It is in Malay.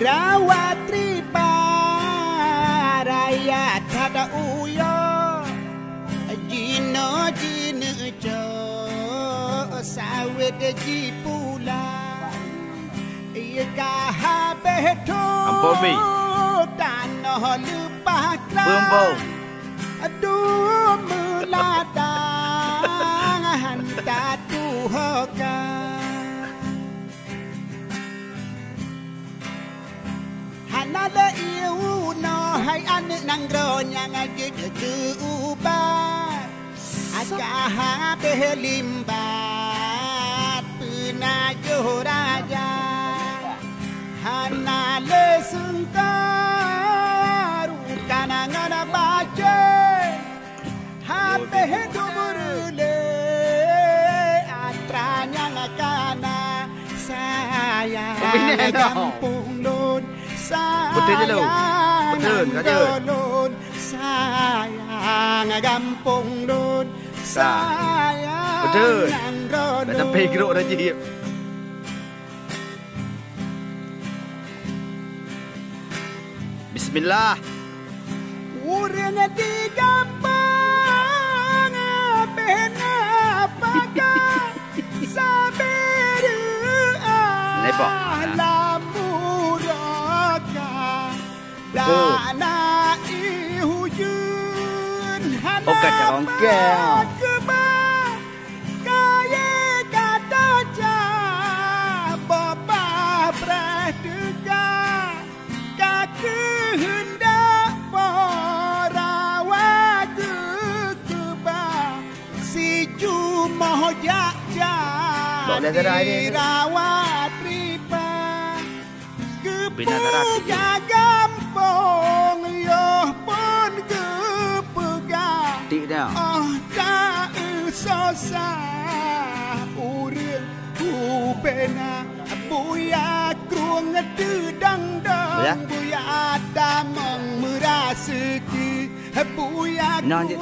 Rawatri paraya tada uyo jino jo sawit jipula ika habeto Ampomi tanah lupa Bumbo aduh meladang hantar tuhoka Nada iu no hai ane nang ronya ngaji uba Akah belimbat puna joraja Hana le sungkaru kanangan baca Hape duburule atranya ngakana saya kampung lun sayang lun sayang kampung lun sayang betul dah sampai geruk dah je Bismillah urang di gampang pena pakai saberu Dana ihujun Okat jarang kau Kaya kata jah Bapa berdega Kaki hendak Porawat keba Si cuma jak-jak Dirawat riba Kepuja gampang Yoh pun kepegang tak sosah Urang Ubena Buya kruang Dedang-dang Buya damang merasiki Buya kruang